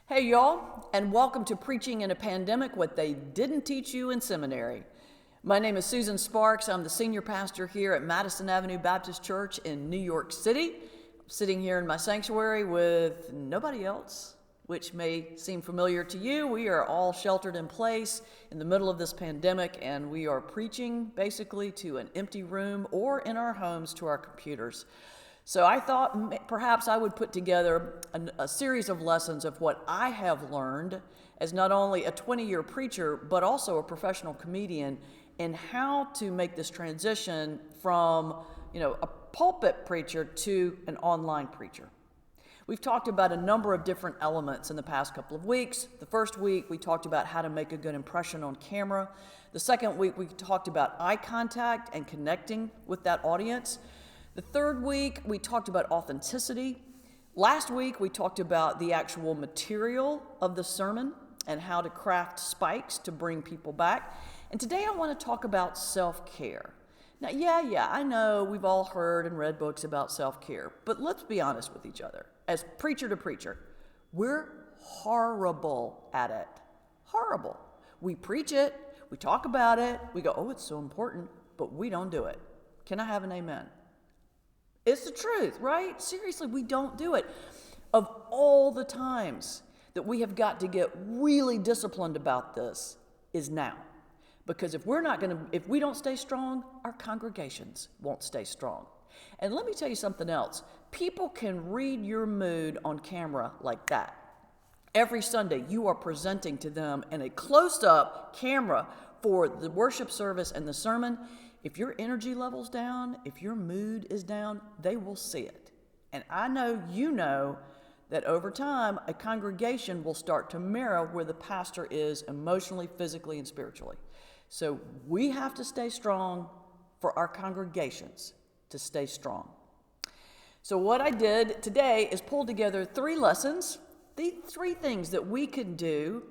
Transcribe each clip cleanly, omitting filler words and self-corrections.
Hey, y'all, and welcome to Preaching in a Pandemic, What They Didn't Teach You in Seminary. My name is Susan Sparks. I'm the senior pastor here at Madison Avenue Baptist Church in New York City. I'm sitting here in my sanctuary with nobody else, which may seem familiar to you. We are all sheltered in place in the middle of this pandemic, and we are preaching basically to an empty room or in our homes to our computers. So I thought perhaps I would put together a series of lessons of what I have learned as not only a 20-year preacher, but also a professional comedian, in how to make this transition from, a pulpit preacher to an online preacher. We've talked about a number of different elements in the past couple of weeks. The first week, we talked about how to make a good impression on camera. The second week, we talked about eye contact and connecting with that audience. The third week, we talked about authenticity. Last week, we talked about the actual material of the sermon and how to craft spikes to bring people back. And today I want to talk about self-care. Now, I know we've all heard and read books about self-care, but let's be honest with each other. As preacher to preacher, we're horrible at it. Horrible. We preach it, we talk about it, we go, oh, it's so important, but we don't do it. Can I have an amen? It's the truth, right? Seriously, we don't do it. Of all the times that we have got to get really disciplined about this is now. Because if we don't stay strong, our congregations won't stay strong. And let me tell you something else. People can read your mood on camera like that. Every Sunday, you are presenting to them in a close-up camera for the worship service and the sermon. If your energy level's down, if your mood is down, they will see it. And I know you know that over time, a congregation will start to mirror where the pastor is emotionally, physically, and spiritually. So we have to stay strong for our congregations to stay strong. So what I did today is pull together 3 lessons, the 3 things that we can do,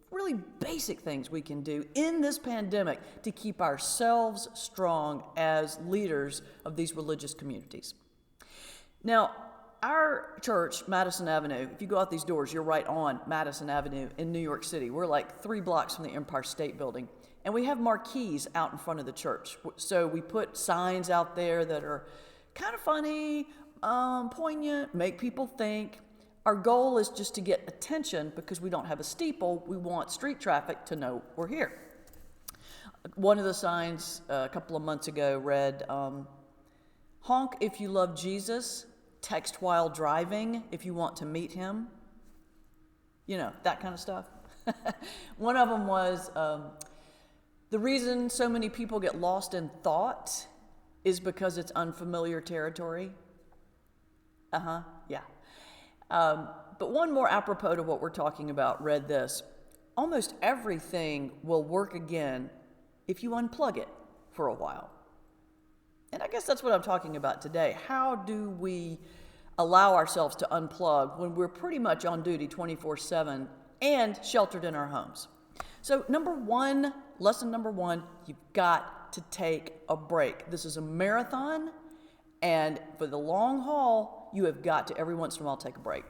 really basic things we can do in this pandemic to keep ourselves strong as leaders of these religious communities. Now, our church, Madison Avenue, if you go out these doors, you're right on Madison Avenue in New York City. We're like 3 blocks from the Empire State Building. And we have marquees out in front of the church. So we put signs out there that are kind of funny, poignant, make people think. Our goal is just to get attention because we don't have a steeple. We want street traffic to know we're here. One of the signs a couple of months ago read, honk if you love Jesus, text while driving if you want to meet him. That kind of stuff. One of them was, the reason so many people get lost in thought is because it's unfamiliar territory. Yeah. But one more apropos to what we're talking about read this. Almost everything will work again if you unplug it for a while. And I guess that's what I'm talking about today. How do we allow ourselves to unplug when we're pretty much on duty 24/7 and sheltered in our homes? So lesson number one, you've got to take a break. This is a marathon, and for the long haul, you have got to every once in a while take a break.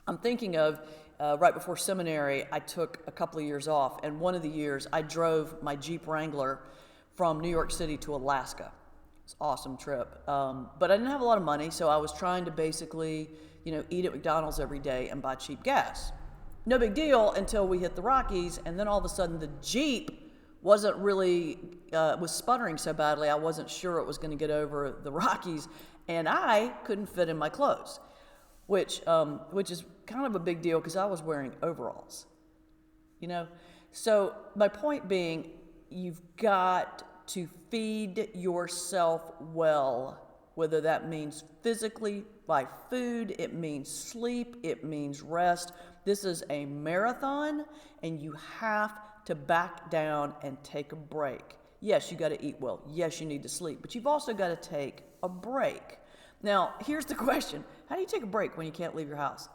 I'm thinking of right before seminary, I took a couple of years off, and one of the years I drove my Jeep Wrangler from New York City to Alaska. It's an awesome trip. But I didn't have a lot of money, so I was trying to basically, eat at McDonald's every day and buy cheap gas. No big deal until we hit the Rockies, and then all of a sudden the Jeep wasn't really, was sputtering so badly, I wasn't sure it was going to get over the Rockies, and I couldn't fit in my clothes, which is kind of a big deal because I was wearing overalls, So my point being, you've got to feed yourself well, whether that means physically by food, it means sleep, it means rest. This is a marathon, and you have to back down and take a break. Yes, you got to eat well. Yes, you need to sleep, but you've also got to take a break. Now, here's the question. How do you take a break when you can't leave your house?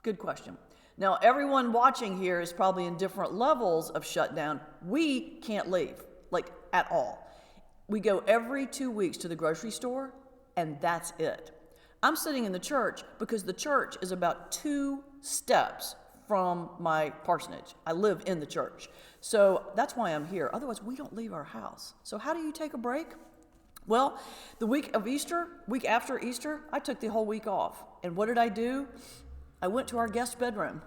Good question. Now, everyone watching here is probably in different levels of shutdown. We can't leave, at all. We go every 2 weeks to the grocery store, and that's it. I'm sitting in the church because the church is about 2 steps from my parsonage. I live in the church. So that's why I'm here. Otherwise, we don't leave our house. So how do you take a break? Well, the week after Easter, I took the whole week off. And what did I do? I went to our guest bedroom.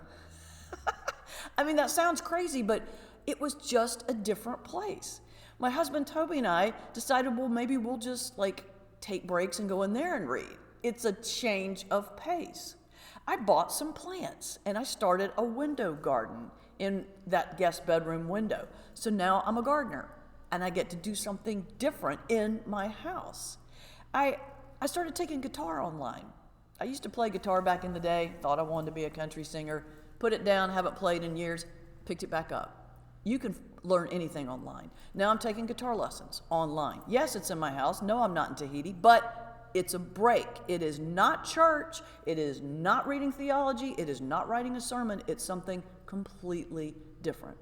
I mean, that sounds crazy, but it was just a different place. My husband Toby and I decided, well, maybe we'll just take breaks and go in there and read. It's a change of pace. I bought some plants and I started a window garden in that guest bedroom window. So now I'm a gardener and I get to do something different in my house. I started taking guitar online. I used to play guitar back in the day, thought I wanted to be a country singer, put it down, haven't played in years, picked it back up. You can learn anything online. Now I'm taking guitar lessons online. Yes, it's in my house. No, I'm not in Tahiti, but it's a break. It is not church. It is not reading theology. It is not writing a sermon. It's something completely different.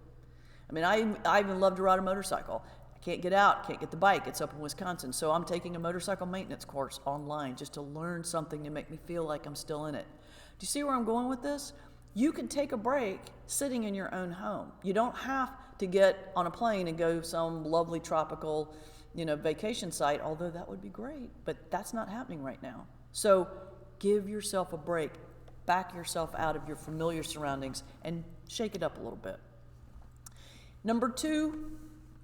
I mean, I even love to ride a motorcycle. I can't get out, can't get the bike. It's up in Wisconsin. So I'm taking a motorcycle maintenance course online just to learn something to make me feel like I'm still in it. Do you see where I'm going with this? You can take a break sitting in your own home. You don't have to get on a plane and go to some lovely tropical vacation site, although that would be great, but that's not happening right now. So give yourself a break, back yourself out of your familiar surroundings and shake it up a little bit. Number 2,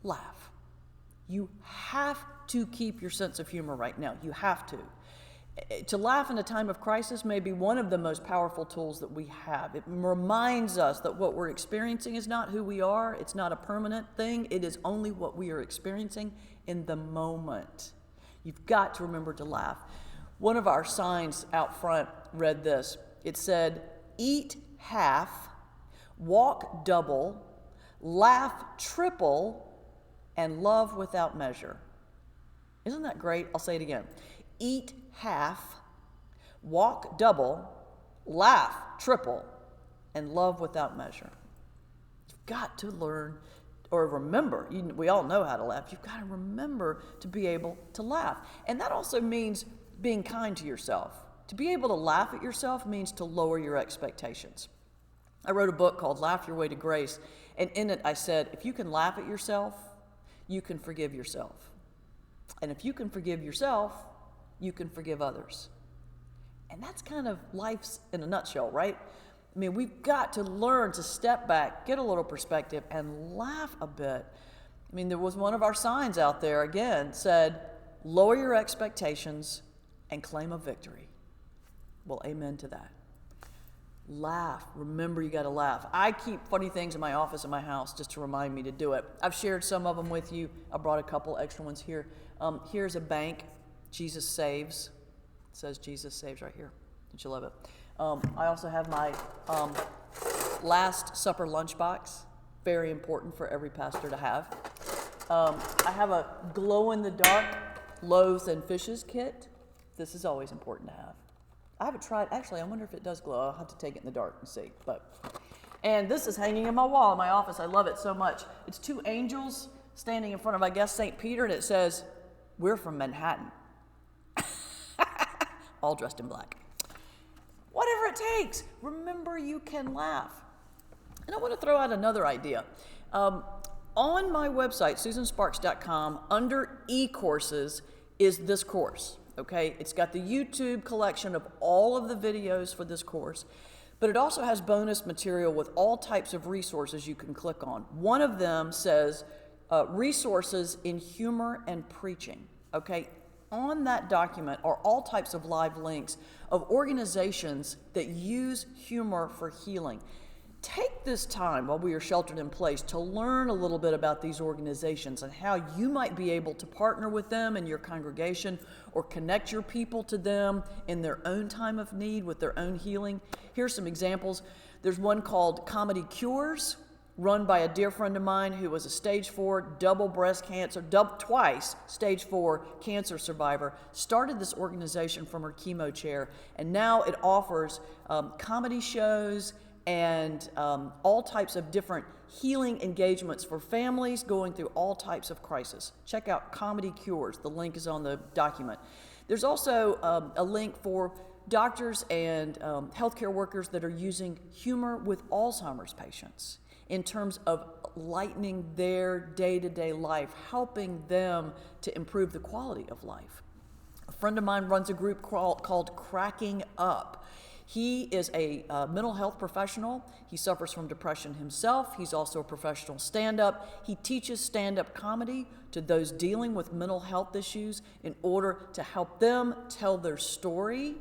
laugh. You have to keep your sense of humor right now. You have to. To laugh in a time of crisis may be one of the most powerful tools that we have. It reminds us that what we're experiencing is not who we are. It's not a permanent thing. It is only what we are experiencing in the moment. You've got to remember to laugh. One of our signs out front read this. It said, eat half, walk double, laugh triple, and love without measure. Isn't that great? I'll say it again. Eat half, walk double, laugh triple, and love without measure. You've got to learn or remember. We all know how to laugh. You've got to remember to be able to laugh. And that also means being kind to yourself. To be able to laugh at yourself means to lower your expectations. I wrote a book called Laugh Your Way to Grace, and in it I said, if you can laugh at yourself, you can forgive yourself. And if you can forgive yourself, you can forgive others. And that's kind of life's in a nutshell, right? I mean, we've got to learn to step back, get a little perspective, and laugh a bit. I mean, there was one of our signs out there, again, said, lower your expectations and claim a victory. Well, amen to that. Laugh. Remember, you got to laugh. I keep funny things in my office in my house just to remind me to do it. I've shared some of them with you. I brought a couple extra ones here. Here's a bank. Jesus saves. It says Jesus saves right here. Don't you love it? I also have my Last Supper lunchbox. Very important for every pastor to have. I have a glow-in-the-dark loaves and fishes kit. This is always important to have. I haven't tried. Actually, I wonder if it does glow. I'll have to take it in the dark and see. And this is hanging in my wall in my office. I love it so much. It's 2 angels standing in front of, I guess, St. Peter, and it says, "We're from Manhattan." All dressed in black. Whatever it takes. Remember, you can laugh. And I want to throw out another idea. On my website, susansparks.com, under e-courses is this course. Okay, it's got the YouTube collection of all of the videos for this course, but it also has bonus material with all types of resources you can click on. One of them says resources in humor and preaching. Okay, on that document are all types of live links of organizations that use humor for healing. Take this time while we are sheltered in place to learn a little bit about these organizations and how you might be able to partner with them in your congregation or connect your people to them in their own time of need with their own healing. Here's some examples. There's one called Comedy Cures, run by a dear friend of mine who was a stage 4 twice stage 4 cancer survivor, started this organization from her chemo chair, and now it offers comedy shows and all types of different healing engagements for families going through all types of crisis. Check out Comedy Cures. The link is on the document. There's also a link for doctors and healthcare workers that are using humor with Alzheimer's patients in terms of lightening their day-to-day life, helping them to improve the quality of life. A friend of mine runs a group called Cracking Up. He is a mental health professional. He suffers from depression himself. He's also a professional stand-up. He teaches stand-up comedy to those dealing with mental health issues in order to help them tell their story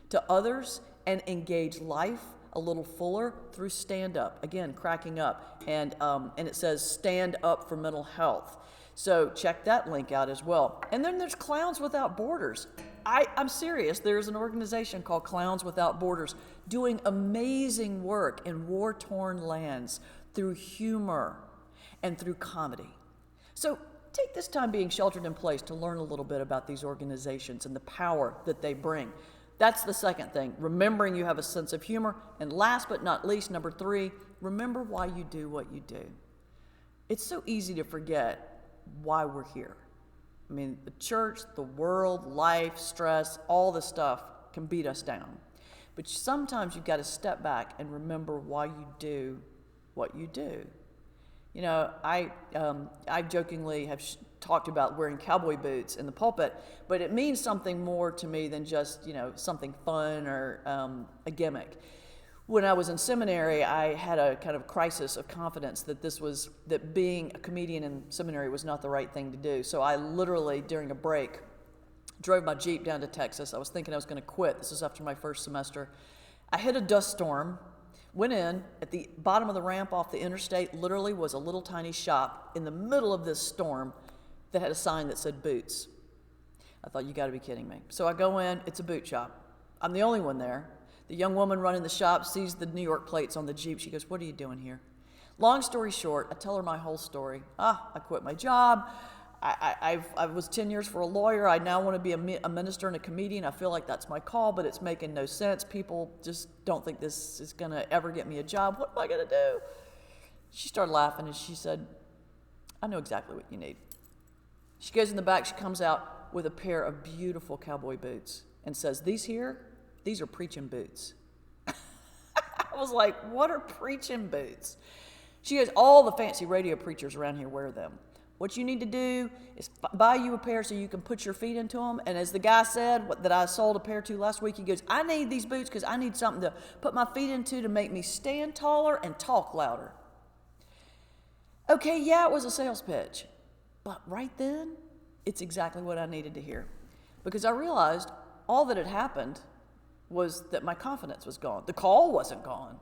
to others and engage life a little fuller through stand-up. Again, Cracking Up. And it says Stand Up for Mental Health. So check that link out as well. And then there's Clowns Without Borders. I'm serious. There's an organization called Clowns Without Borders doing amazing work in war-torn lands through humor and through comedy. So take this time being sheltered in place to learn a little bit about these organizations and the power that they bring. That's the second thing, remembering you have a sense of humor. And last but not least, number 3, remember why you do what you do. It's so easy to forget why we're here. I mean, the church, the world, life, stress, all this stuff can beat us down. But sometimes you've got to step back and remember why you do what you do. You know, I jokingly have talked about wearing cowboy boots in the pulpit, but it means something more to me than just, something fun or a gimmick. When I was in seminary, I had a kind of crisis of confidence that being a comedian in seminary was not the right thing to do. So I literally, during a break, drove my Jeep down to Texas. I was thinking I was going to quit. This was after my first semester. I hit a dust storm, went in. At the bottom of the ramp off the interstate literally was a little tiny shop in the middle of this storm that had a sign that said Boots. I thought, you got to be kidding me. So I go in. It's a boot shop. I'm the only one there. The young woman running the shop sees the New York plates on the Jeep. She goes, "What are you doing here?" Long story short, I tell her my whole story. I quit my job. I was 10 years for a lawyer. I now want to be a minister and a comedian. I feel like that's my call, but it's making no sense. People just don't think this is going to ever get me a job. What am I going to do? She started laughing and she said, "I know exactly what you need." She goes in the back. She comes out with a pair of beautiful cowboy boots and says, "These are preaching boots." I was like, what are preaching boots? She goes, "All the fancy radio preachers around here wear them. What you need to do is buy you a pair so you can put your feet into them." And as the guy said that I sold a pair to last week, he goes, "I need these boots because I need something to put my feet into to make me stand taller and talk louder." Okay, yeah, it was a sales pitch. But right then, it's exactly what I needed to hear. Because I realized all that had happened was that my confidence was gone. The call wasn't gone.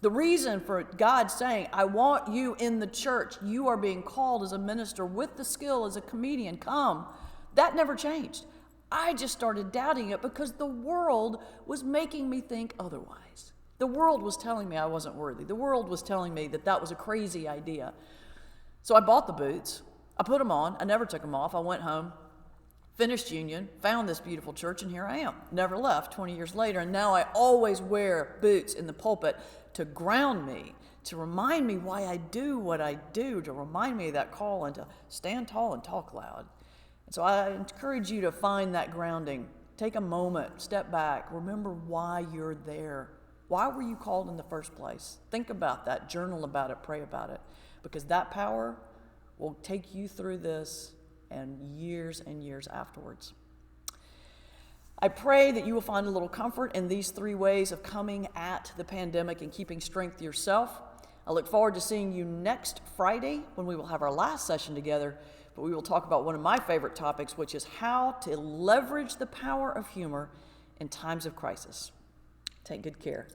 The reason for God saying, "I want you in the church. You are being called as a minister with the skill as a comedian. Come." That never changed. I just started doubting it because the world was making me think otherwise. The world was telling me I wasn't worthy. The world was telling me that was a crazy idea. So I bought the boots. I put them on. I never took them off. I went home, finished union, found this beautiful church, and here I am. Never left 20 years later, and now I always wear boots in the pulpit to ground me, to remind me why I do what I do, to remind me of that call and to stand tall and talk loud. And so I encourage you to find that grounding. Take a moment, step back, remember why you're there. Why were you called in the first place? Think about that, journal about it, pray about it, because that power will take you through this and years afterwards. I pray that you will find a little comfort in these 3 ways of coming at the pandemic and keeping strength yourself. I look forward to seeing you next Friday when we will have our last session together, but we will talk about one of my favorite topics, which is how to leverage the power of humor in times of crisis. Take good care.